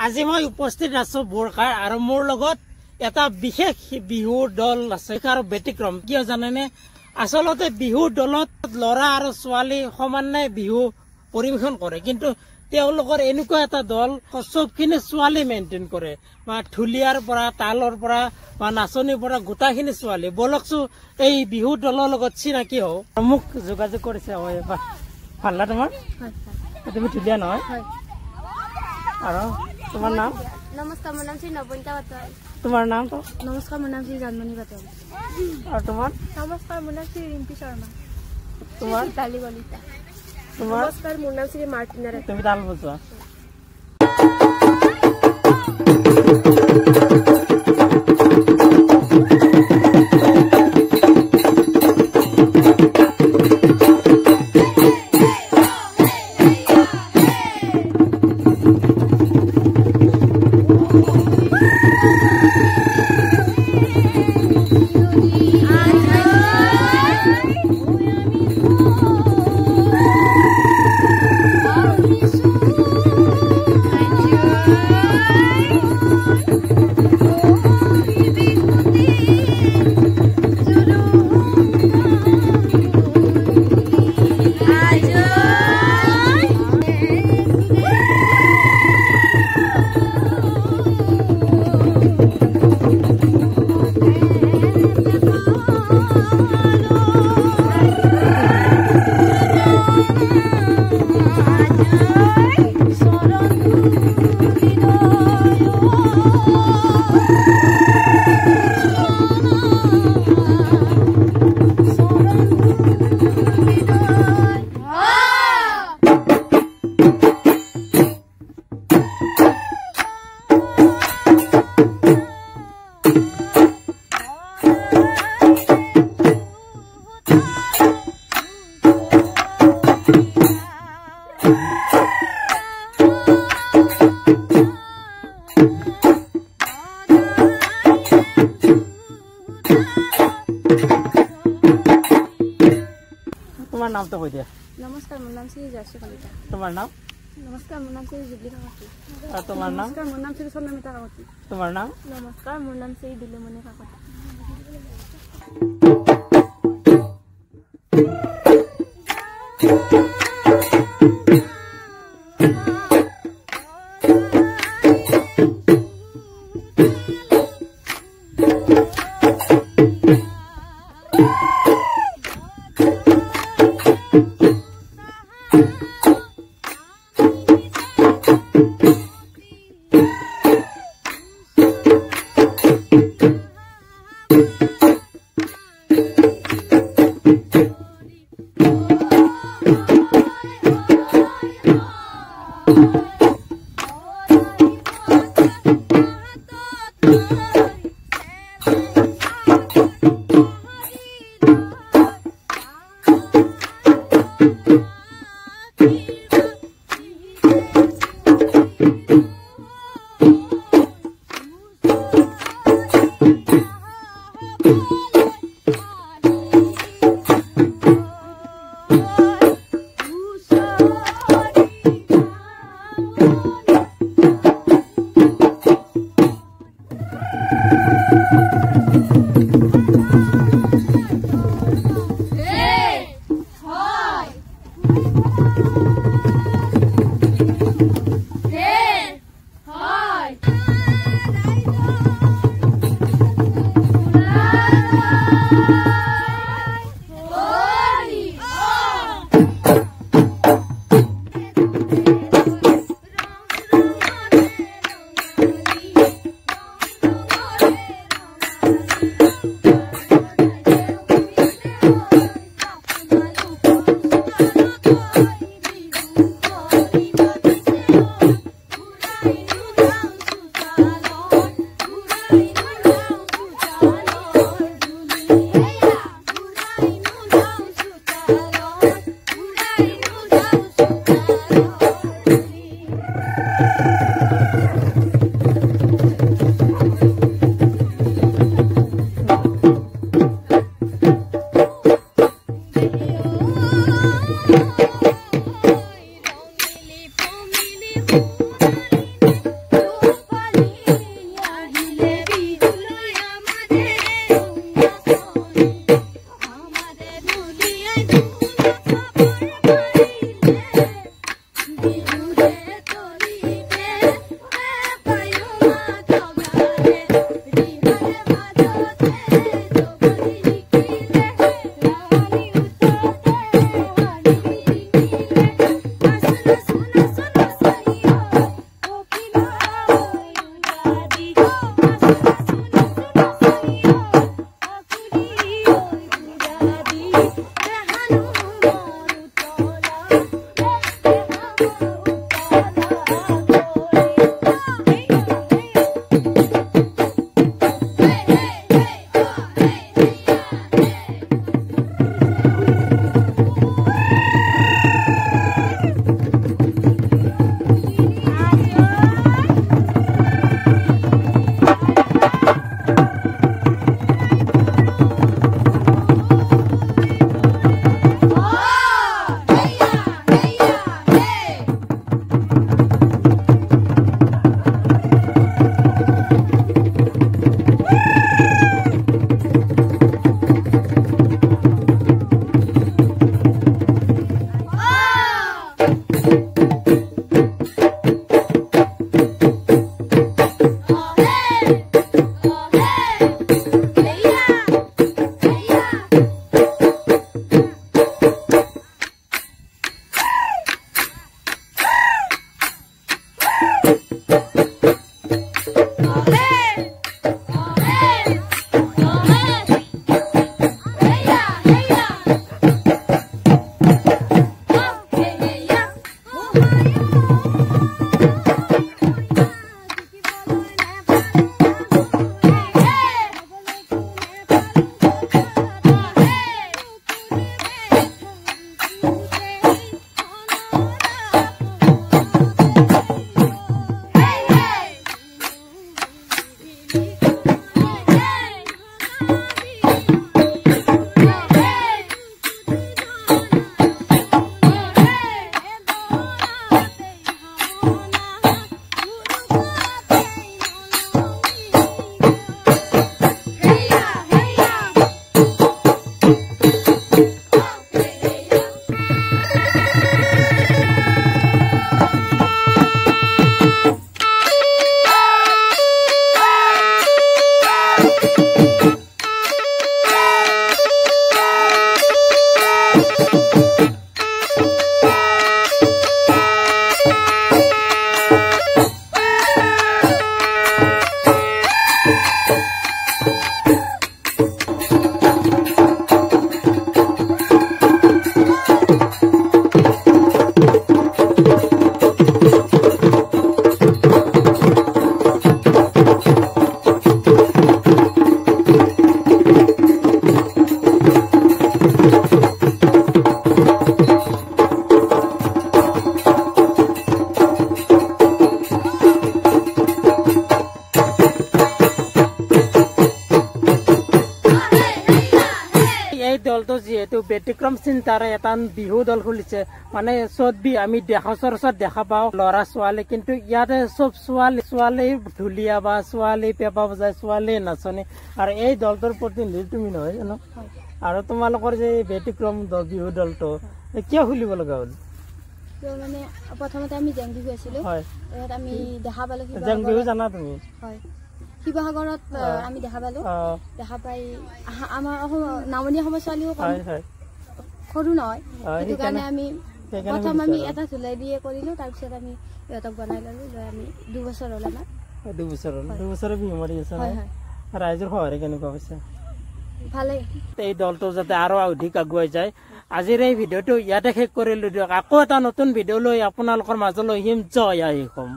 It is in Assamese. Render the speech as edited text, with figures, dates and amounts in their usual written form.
আজি মই উপস্থিত আছো বোৰখাৰ আৰু মোৰ লগত এটা বিশেষ বিহু দল আছে আৰু ব্যতিক্ৰম কিয় জানেনে আসলতে বিহু দলত লৰা আৰু ছোৱালী সমানে বিহু পৰিবেশন কৰে কিন্তু তেওঁলোকৰ এনেকুৱা এটা দল সবখিনি ছোৱালী মেইনটেইন কৰে বা ঢুলিয়াৰ পৰা তালৰ পৰা বা নাচনিৰ পৰা গোটাখিনি ছোৱালী বলকছো এই বিহু দলৰ লগত চিনাকি হও মোক যোগাযোগ কৰিছে হয় ভাল না তোমাৰ তুমি ঢুলিয়া নহয় আৰু তোমার নাম? नमस्कार मोर नाम श्री नवनीता बाटवाल। तुम्हार नाम तो? नमस्कार मोर नाम श्री जानमणि बाटवाल। और तुम्हार? नमस्कार मोर नाम श्री रिम्पी शर्मा। तुम्हार? ताली बलिता। तुम्हार? नमस्कार मोर नाम श्री मार्टिना राय। তুমি তাল বজোৱা তোমার নাম তো কই দিয়া नमस्कार मोर नाम श्री जर्सी कलिता। তোমার नाम? नमस्कार मोर नाम श्री जुबली काकती। और तुम्हार नाम? नमस्कार मोर नाम श्री सोनमिता काकती। তোমার नाम? नमस्कार मोर नाम श्री दिलमणि काकती। দলটো যেহেতু ব্যতিক্ৰম চিন্তাৰে এটা বিহু দল খুলিছে মানে চব আমি সচৰাচৰ দেখা পাওঁ ল'ৰা ছোৱালী কিন্তু ইয়াতে চব ছোৱালী ঢুলীয়া বা ছোৱালী পেপা বজাই ছোৱালী নাচনী আৰু এই দলটোৰ প্ৰতিনিধি তুমি নহয় জানো আৰু তোমালোকৰ যে ব্যতিক্ৰম বিহু দলটো কিয় খুলিব লগা হ'ল মানে প্ৰথমতে আমি জেং বিহু আছিলো আমি দেখা পালো জেং বিহু জানা তুমি শিৱসাগৰত আমি দেখা পালো দেখা পাই আমাৰ নামনি অসমৰ ছোৱালীও সৰু নহয় সেইটো কাৰণে আমি প্ৰথম আমি এটা ঢুলাই দিয়ে কৰিলো তাৰপিছত আমি ইহঁতক বনাই ললো আমি 2 বছৰ হ'ল আমাৰ 2 বছৰ বিহু মাৰি আছে ৰাইজৰ সহায় কেনেকুৱা হৈছে ভালে এই দলটো যাতে আৰু অধিক আগুৱাই যায় আজিৰ এই ভিডিঅ'টো ইয়াতে শেষ কৰিলো দিয়ক আকৌ এটা নতুন ভিডিঅ' লৈ আপোনালোকৰ মাজলৈ আহিম জয় আই অসম।